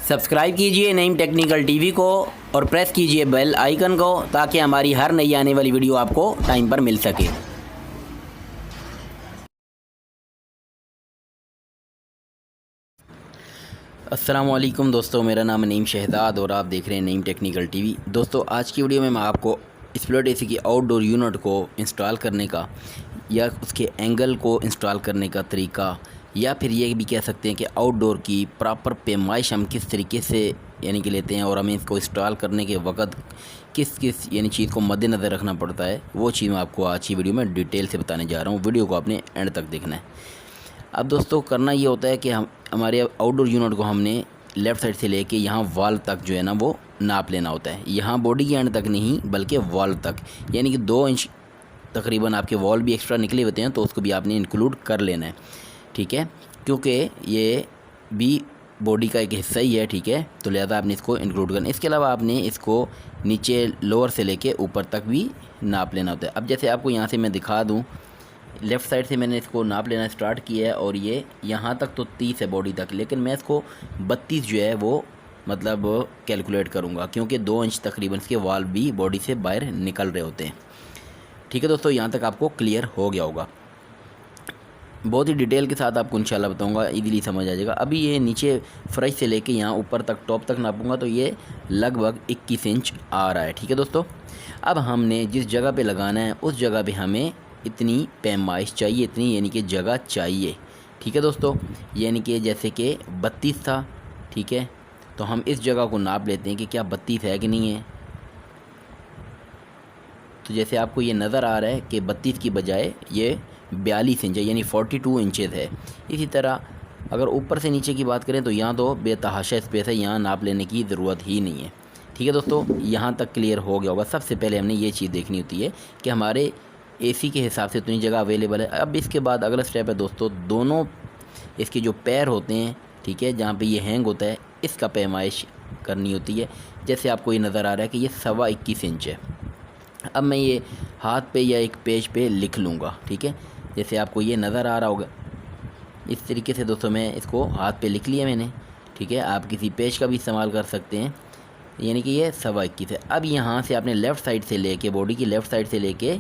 Subscribe कीजिए Naeem technical TV को और प्रेस कीजिए बेल आइकन को ताकि हमारी हर नई आने वाली वीडियो आपको टाइम पर मिल सके। अस्सलाम वालेकुम दोस्तों, मेरा नाम है नईम शहजाद और आप देख रहे हैं नईम टेक्निकल टीवी। दोस्तों, आज की वीडियो में मैं आपको स्प्लिट एसी की आउटडोर यूनिट को इंस्टॉल करने का या उसके एंगल को इंस्टॉल करने का तरीका, या फिर ये भी कह सकते हैं कि आउटडोर की प्रॉपर पैमाइश हम किस तरीके से यानी कि लेते हैं और हमें इसको इंस्टॉल करने के वक्त किस किस यानी चीज़ को मद्देनज़र रखना पड़ता है, वो चीज़ मैं आपको आज की वीडियो में डिटेल से बताने जा रहा हूँ। वीडियो को आपने एंड तक देखना है। अब दोस्तों, करना ये होता है कि हम हमारे आउटडोर यूनिट को हमने लेफ़्ट साइड से लेके यहाँ वॉल तक जो है ना वो नाप लेना होता है। यहाँ बॉडी के एंड तक नहीं बल्कि वॉल तक, यानी कि 2 इंच तकरीबन आपके वॉल भी एक्स्ट्रा निकले होते हैं तो उसको भी आपने इंक्लूड कर लेना है, ठीक है, क्योंकि ये भी बॉडी का एक हिस्सा ही है, ठीक है, तो लिहाजा आपने इसको इंक्लूड करना। इसके अलावा आपने इसको नीचे लोअर से लेके ऊपर तक भी नाप लेना होता है। अब जैसे आपको यहाँ से मैं दिखा दूँ, लेफ़्ट साइड से मैंने इसको नाप लेना स्टार्ट किया है और ये यहाँ तक तो 30 है बॉडी तक, लेकिन मैं इसको 32 जो है वो मतलब कैलकुलेट करूँगा क्योंकि 2 इंच तकरीबन इसके वाल भी बॉडी से बाहर निकल रहे होते हैं। ठीक है दोस्तों, यहाँ तक आपको क्लियर हो गया होगा। बहुत ही डिटेल के साथ आपको इंशाल्लाह बताऊंगा, इजीली समझ आ जाएगा। अभी ये नीचे फ्रश से लेके यहाँ ऊपर तक टॉप तक नापूंगा तो ये लगभग 21 इंच आ रहा है। ठीक है दोस्तों, अब हमने जिस जगह पे लगाना है उस जगह पे हमें इतनी पैमाइश चाहिए, इतनी यानी कि जगह चाहिए। ठीक है दोस्तों, यानी कि जैसे कि 32 था, ठीक है, तो हम इस जगह को नाप लेते हैं कि क्या 32 है कि नहीं है। तो जैसे आपको ये नज़र आ रहा है कि 32 की बजाय ये 42 इंच है, यानी 42 इंचेस है। इसी तरह अगर ऊपर से नीचे की बात करें तो यहाँ तो बेतहाशा स्पेस है, यहाँ नाप लेने की ज़रूरत ही नहीं है। ठीक है दोस्तों, यहाँ तक क्लियर हो गया होगा। सबसे पहले हमने ये चीज़ देखनी होती है कि हमारे एसी के हिसाब से इतनी जगह अवेलेबल है। अब इसके बाद अगला स्टेप है दोस्तों, दोनों इसके जो पैर होते हैं, ठीक है, जहाँ पे ये हैंग होता है, इसका पैमाइश करनी होती है। जैसे आपको ये नज़र आ रहा है कि ये 21.25 इंच है। अब मैं ये हाथ पे या एक पेज पे लिख लूँगा, ठीक है, जैसे आपको ये नज़र आ रहा होगा। इस तरीके से दोस्तों मैं इसको हाथ पे लिख लिया मैंने, ठीक है। आप किसी पेज का भी इस्तेमाल कर सकते हैं, यानी कि ये 21.25 है। अब यहाँ से आपने लेफ़्ट साइड से लेके, बॉडी की लेफ़्ट साइड से लेके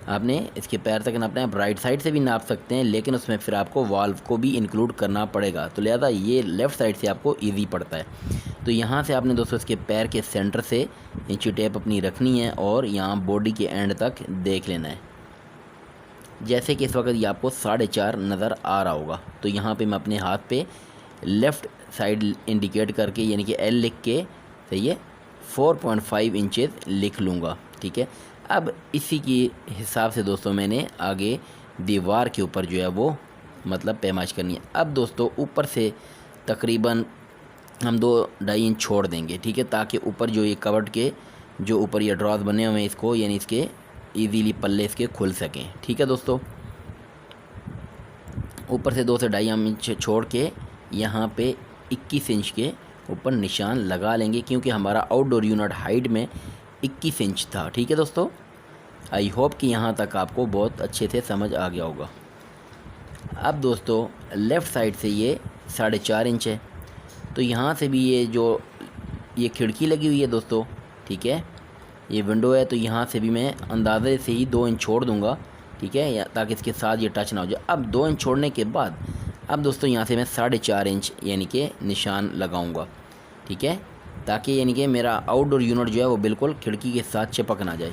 आपने इसके पैर तक नापना है। आप राइट साइड से भी नाप सकते हैं, लेकिन उसमें फिर आपको वाल्व को भी इंक्लूड करना पड़ेगा, तो लिहाजा ये लेफ़्ट साइड से आपको ईजी पड़ता है। तो यहाँ से आपने दोस्तों इसके पैर के सेंटर से इंची टेप अपनी रखनी है और यहाँ बॉडी के एंड तक देख लेना है। जैसे कि इस वक्त ये आपको 4.5 नज़र आ रहा होगा, तो यहाँ पे मैं अपने हाथ पे लेफ़्ट साइड इंडिकेट करके यानी कि एल लिख के सही है 4.5 इंचेस लिख लूँगा, ठीक है। अब इसी के हिसाब से दोस्तों मैंने आगे दीवार के ऊपर जो है वो मतलब पैमाइश करनी है। अब दोस्तों ऊपर से तकरीबन हम 2-2.5 इंच छोड़ देंगे, ठीक है, ताकि ऊपर जो ये कवर्ड के जो ऊपर ये ड्रॉज बने हुए हैं इसको यानी इसके इजीली पल्ले इसके खुल सकें। ठीक है दोस्तों, ऊपर से 2 से 2.5 इंच छोड़ के यहाँ पे 21 इंच के ऊपर निशान लगा लेंगे, क्योंकि हमारा आउटडोर यूनिट हाइट में 21 इंच था। ठीक है दोस्तों, आई होप कि यहाँ तक आपको बहुत अच्छे से समझ आ गया होगा। अब दोस्तों लेफ़्ट साइड से ये 4.5 इंच है, तो यहाँ से भी ये खिड़की लगी हुई है दोस्तों, ठीक है, ये विंडो है, तो यहाँ से भी मैं अंदाज़े से ही 2 इंच छोड़ दूँगा, ठीक है, ताकि इसके साथ ये टच ना हो जाए। अब 2 इंच छोड़ने के बाद अब दोस्तों यहाँ से मैं 4.5 इंच यानी कि निशान लगाऊँगा, ठीक है, ताकि यानी कि मेरा आउटडोर यूनिट जो है वो बिल्कुल खिड़की के साथ चिपक ना जाए।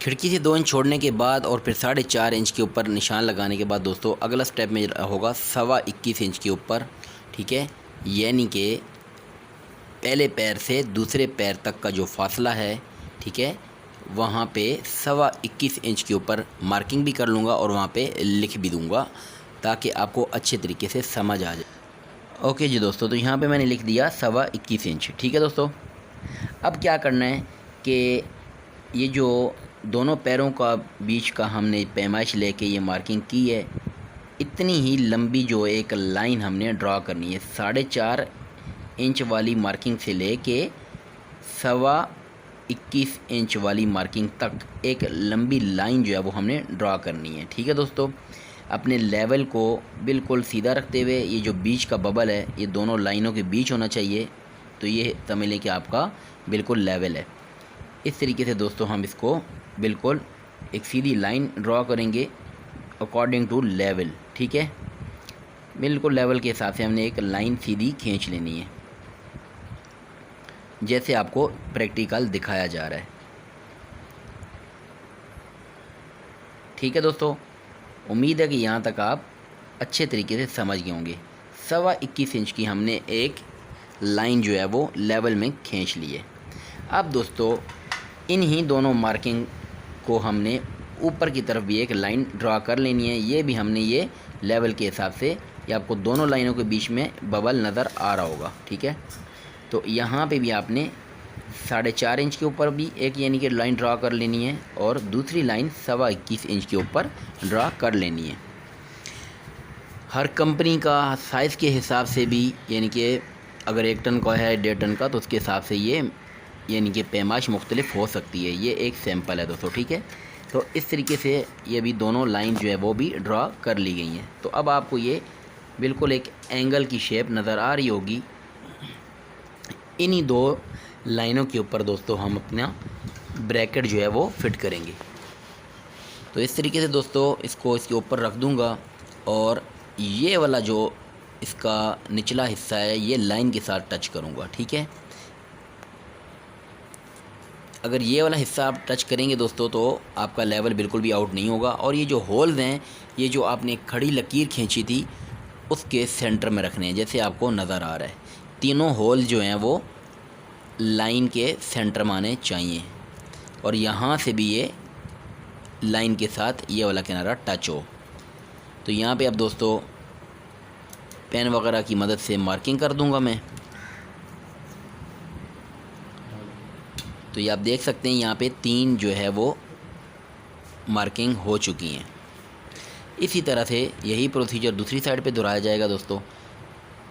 खिड़की से 2 इंच छोड़ने के बाद और फिर 4.5 इंच के ऊपर निशान लगाने के बाद दोस्तों अगला स्टेप में होगा 21.25 इंच के ऊपर, ठीक है, यानी कि पहले पैर से दूसरे पैर तक का जो फासला है, ठीक है, वहाँ पे 21.25 इंच के ऊपर मार्किंग भी कर लूँगा और वहाँ पे लिख भी दूँगा ताकि आपको अच्छे तरीके से समझ आ जाए। ओके जी दोस्तों, तो यहाँ पे मैंने लिख दिया 21.25 इंच। ठीक है दोस्तों, अब क्या करना है कि ये जो दोनों पैरों का बीच का हमने पैमाइश लेके ये मार्किंग की है, इतनी ही लंबी जो एक लाइन हमने ड्रा करनी है। 4.5 इंच वाली मार्किंग से लेके 21.25 इंच वाली मार्किंग तक एक लंबी लाइन जो है वो हमने ड्रा करनी है। ठीक है दोस्तों, अपने लेवल को बिल्कुल सीधा रखते हुए ये जो बीच का बबल है ये दोनों लाइनों के बीच होना चाहिए, तो ये समझ लें कि आपका बिल्कुल लेवल है। इस तरीके से दोस्तों हम इसको बिल्कुल एक सीधी लाइन ड्रॉ करेंगे अकॉर्डिंग टू लेवल, ठीक है। बिल्कुल लेवल के हिसाब से हमने एक लाइन सीधी खींच लेनी है, जैसे आपको प्रैक्टिकल दिखाया जा रहा है, ठीक है दोस्तों। उम्मीद है कि यहाँ तक आप अच्छे तरीके से समझ गए होंगे। 21.25 इंच की हमने एक लाइन जो है वो लेवल में खींच ली है। अब दोस्तों इन्हीं दोनों मार्किंग को हमने ऊपर की तरफ भी एक लाइन ड्रा कर लेनी है। ये भी हमने ये लेवल के हिसाब से, ये आपको दोनों लाइनों के बीच में बबल नज़र आ रहा होगा, ठीक है। तो यहाँ पे भी आपने 4.5 इंच के ऊपर भी एक यानी कि लाइन ड्रा कर लेनी है और दूसरी लाइन 21.25 इंच के ऊपर ड्रा कर लेनी है। हर कंपनी का साइज़ के हिसाब से भी यानी कि अगर 1 टन का है 1.5 टन का तो उसके हिसाब से ये यानी कि पैमाइश मुख्तलिफ हो सकती है। ये एक सैंपल है दोस्तों, ठीक है। तो इस तरीके से ये भी दोनों लाइन जो है वो भी ड्रा कर ली गई हैं। तो अब आपको ये बिल्कुल एक एंगल की शेप नज़र आ रही होगी। इन्हीं दो लाइनों के ऊपर दोस्तों हम अपना ब्रैकेट जो है वो फिट करेंगे। तो इस तरीके से दोस्तों इसको इसके ऊपर रख दूंगा और ये वाला जो इसका निचला हिस्सा है ये लाइन के साथ टच करूंगा, ठीक है। अगर ये वाला हिस्सा आप टच करेंगे दोस्तों तो आपका लेवल बिल्कुल भी आउट नहीं होगा। और ये जो होल्स हैं ये जो आपने खड़ी लकीर खींची थी उसके सेंटर में रखने हैं, जैसे आपको नज़र आ रहा है। तीनों होल जो हैं वो लाइन के सेंटर में आने चाहिए और यहाँ से भी ये लाइन के साथ ये वाला किनारा टच हो। तो यहाँ पे अब दोस्तों पेन वगैरह की मदद से मार्किंग कर दूंगा मैं। तो ये आप देख सकते हैं यहाँ पे 3 जो है वो मार्किंग हो चुकी हैं। इसी तरह से यही प्रोसीजर दूसरी साइड पे दोहराया जाएगा दोस्तों।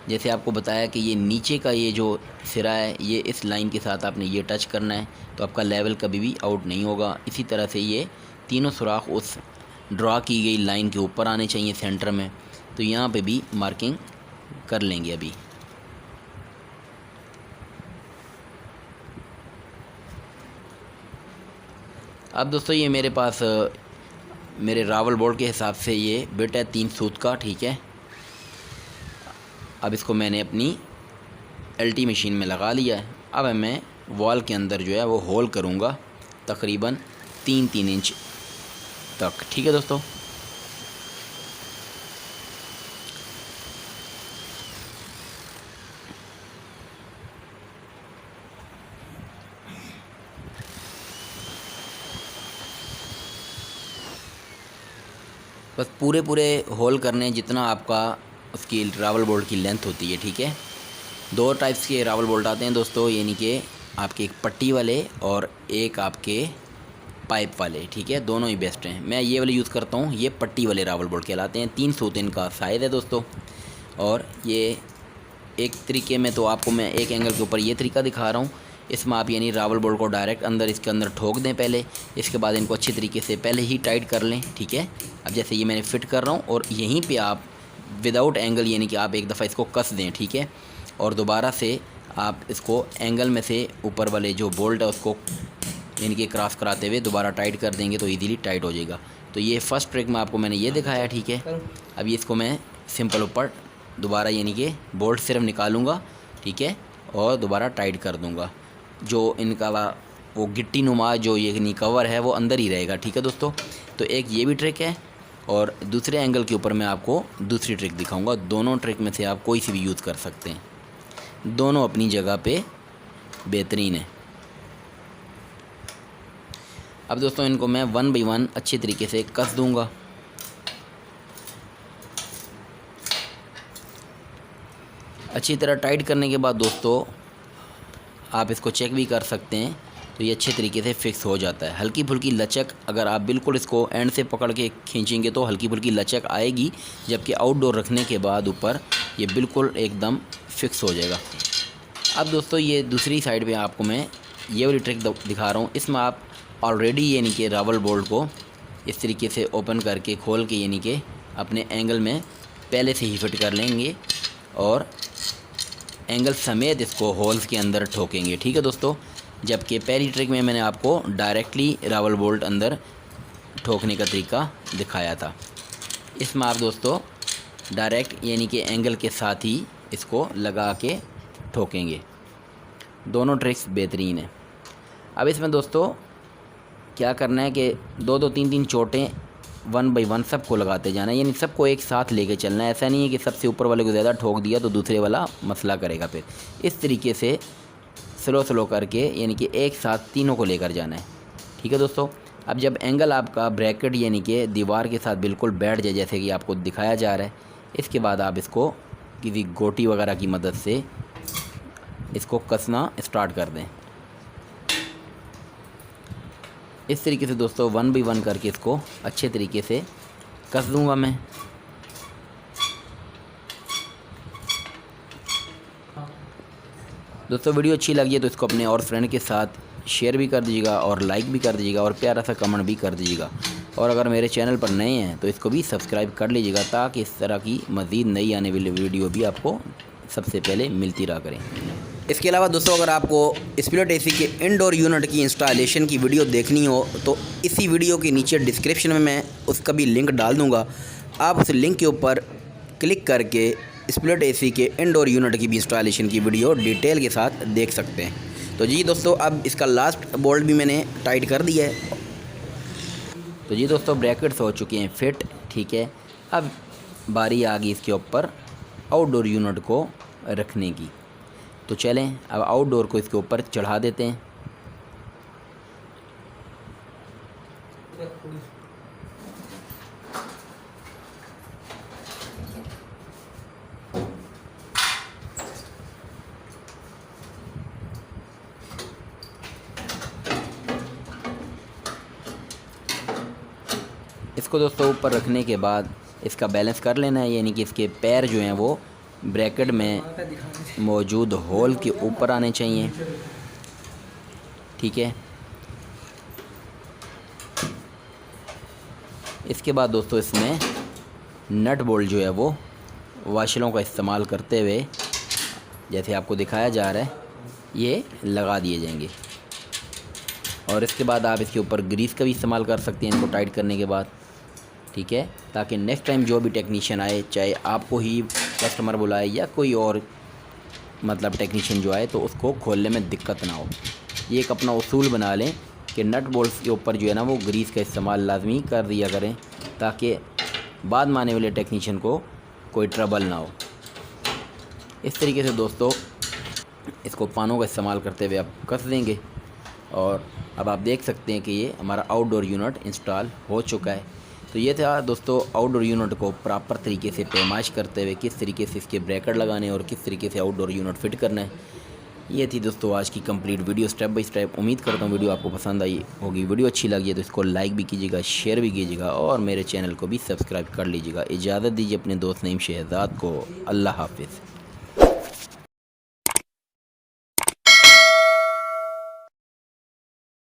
जैसे आपको बताया कि ये नीचे का ये जो सिरा है ये इस लाइन के साथ आपने ये टच करना है, तो आपका लेवल कभी भी आउट नहीं होगा। इसी तरह से ये तीनों सुराख उस ड्रा की गई लाइन के ऊपर आने चाहिए सेंटर में। तो यहाँ पे भी मार्किंग कर लेंगे अभी। अब दोस्तों ये मेरे पास मेरे रावल बोल्ट के हिसाब से ये बिट है 3 सूत का, ठीक है। अब इसको मैंने अपनी LT मशीन में लगा लिया है। अब मैं वॉल के अंदर जो है वो होल करूँगा तकरीबन 3 इंच तक, ठीक है दोस्तों। बस पूरे होल करने जितना आपका उसकी रावल बोल्ट की लेंथ होती है, ठीक है। 2 टाइप्स के रावल बोल्ट आते हैं दोस्तों, यानी कि आपके एक पट्टी वाले और एक आपके पाइप वाले, ठीक है। दोनों ही बेस्ट हैं। मैं ये वाले यूज़ करता हूँ, ये पट्टी वाले रावल बोल्ट कहलाते हैं। 3 सूत इनका साइज़ है दोस्तों। और ये एक तरीके में तो आपको मैं एक एंगल के ऊपर ये तरीका दिखा रहा हूँ। इसमें आप यानी रावल बोल्ट को डायरेक्ट इसके अंदर ठोक दें पहले, इसके बाद इनको अच्छी तरीके से पहले ही टाइट कर लें, ठीक है। अब जैसे ये मैंने फ़िट कर रहा हूँ और यहीं पे आप विदाउट एंगल यानी कि आप एक दफ़ा इसको कस दें, ठीक है। और दोबारा से आप इसको एंगल में से ऊपर वाले जो बोल्ट है उसको यानी कि क्रॉस कराते हुए दोबारा टाइट कर देंगे तो ईज़िली टाइट हो जाएगा। तो ये फर्स्ट ट्रिक में आपको मैंने ये दिखाया, ठीक है। अब ये इसको मैं सिंपल ऊपर दोबारा यानी कि बोल्ट सिर्फ निकालूंगा, ठीक है, और दोबारा टाइट कर दूंगा। जो इनका वो गिट्टी नुमा जो ये कवर है वो अंदर ही रहेगा, ठीक है दोस्तों। तो एक ये भी ट्रिक है और दूसरे एंगल के ऊपर मैं आपको दूसरी ट्रिक दिखाऊंगा। दोनों ट्रिक में से आप कोई सी भी यूज़ कर सकते हैं, दोनों अपनी जगह पे बेहतरीन है। अब दोस्तों इनको मैं 1 बाई 1 अच्छे तरीके से कस दूंगा। अच्छी तरह टाइट करने के बाद दोस्तों आप इसको चेक भी कर सकते हैं, तो ये अच्छे तरीके से फिक्स हो जाता है। हल्की फुल्की लचक अगर आप बिल्कुल इसको एंड से पकड़ के खींचेंगे तो हल्की फुल्की लचक आएगी, जबकि आउटडोर रखने के बाद ऊपर ये बिल्कुल एकदम फिक्स हो जाएगा। अब दोस्तों ये दूसरी साइड पे आपको मैं ये वाली ट्रिक दिखा रहा हूँ। इसमें आप ऑलरेडी यानी कि रावल बोल्ट को इस तरीके से ओपन करके खोल के यानी कि अपने एंगल में पहले से ही फिट कर लेंगे और एंगल समेत इसको होल्स के अंदर ठोकेंगे। ठीक है दोस्तों, जबकि पहली ट्रिक में मैंने आपको डायरेक्टली रावल बोल्ट अंदर ठोकने का तरीका दिखाया था। इसमें आप दोस्तों डायरेक्ट यानी कि एंगल के साथ ही इसको लगा के ठोकेंगे। दोनों ट्रिक्स बेहतरीन है। अब इसमें दोस्तों क्या करना है कि 2-2 3-3 चोटें 1 बाई 1 सबको लगाते जाना है, यानी सबको एक साथ लेके चलना है। ऐसा नहीं है कि सबसे ऊपर वाले को ज़्यादा ठोक दिया तो दूसरे वाला मसला करेगा। फिर इस तरीके से स्लो करके यानी कि एक साथ तीनों को लेकर जाना है। ठीक है दोस्तों, अब जब एंगल आपका ब्रैकेट यानी कि दीवार के साथ बिल्कुल बैठ जाए जैसे कि आपको दिखाया जा रहा है, इसके बाद आप इसको किसी गोटी वगैरह की मदद से इसको कसना स्टार्ट कर दें। इस तरीके से दोस्तों 1 बाई 1 करके इसको अच्छे तरीके से कस दूंगा मैं। दोस्तों वीडियो अच्छी लगी है तो इसको अपने और फ्रेंड के साथ शेयर भी कर दीजिएगा और लाइक भी कर दीजिएगा और प्यारा सा कमेंट भी कर दीजिएगा। और अगर मेरे चैनल पर नए हैं तो इसको भी सब्सक्राइब कर लीजिएगा ताकि इस तरह की मज़ीद नई आने वाली वीडियो भी आपको सबसे पहले मिलती रहा करें। इसके अलावा दोस्तों अगर आपको स्प्लिट एसी के इंडोर यूनिट की इंस्टॉलेशन की वीडियो देखनी हो तो इसी वीडियो के नीचे डिस्क्रिप्शन में मैं उसका भी लिंक डाल दूँगा। आप उस लिंक के ऊपर क्लिक करके स्प्लिट एसी के इंडोर यूनिट की भी इंस्टॉलेशन की वीडियो डिटेल के साथ देख सकते हैं। तो जी दोस्तों अब इसका लास्ट बोल्ट भी मैंने टाइट कर दिया है। तो जी दोस्तों ब्रैकेट्स हो चुके हैं फिट। ठीक है, अब बारी आ गई इसके ऊपर आउटडोर यूनिट को रखने की। तो चलें अब आउटडोर को इसके ऊपर चढ़ा देते हैं। इसको दोस्तों ऊपर रखने के बाद इसका बैलेंस कर लेना है, यानी कि इसके पैर जो हैं वो ब्रैकेट में मौजूद होल के ऊपर आने चाहिए। ठीक है, इसके बाद दोस्तों इसमें नट बोल्ट जो है वो वाशलों का इस्तेमाल करते हुए जैसे आपको दिखाया जा रहा है ये लगा दिए जाएंगे। और इसके बाद आप इसके ऊपर ग्रीस का भी इस्तेमाल कर सकते हैं इनको टाइट करने के बाद। ठीक है, ताकि नेक्स्ट टाइम जो भी टेक्नीशियन आए, चाहे आपको ही कस्टमर बुलाए या कोई और मतलब टेक्नीशियन जो आए, तो उसको खोलने में दिक्कत ना हो। ये एक अपना उसूल बना लें कि नट बोल्ट्स के ऊपर जो है ना वो ग्रीस का इस्तेमाल लाजमी कर दिया करें ताकि बाद में आने वाले टेक्नीशियन को कोई ट्रबल ना हो। इस तरीके से दोस्तों इसको पानों का इस्तेमाल करते हुए आप कस देंगे। और अब आप देख सकते हैं कि ये हमारा आउटडोर यूनिट इंस्टॉल हो चुका है। तो ये था दोस्तों आउटडोर यूनिट को प्रॉपर तरीके से पैमाइश करते हुए किस तरीके से इसके ब्रैकेट लगाने और किस तरीके से आउटडोर यूनिट फिट करना है। ये थी दोस्तों आज की complete video step by step. उम्मीद करता हूँ वीडियो आपको पसंद आई होगी। वीडियो अच्छी लगी है तो इसको लाइक भी कीजिएगा, शेयर भी कीजिएगा और मेरे चैनल को भी सब्सक्राइब कर लीजिएगा। इजाज़त दीजिए अपने दोस्त नईम शहजाद को। अल्लाह हाफिज़।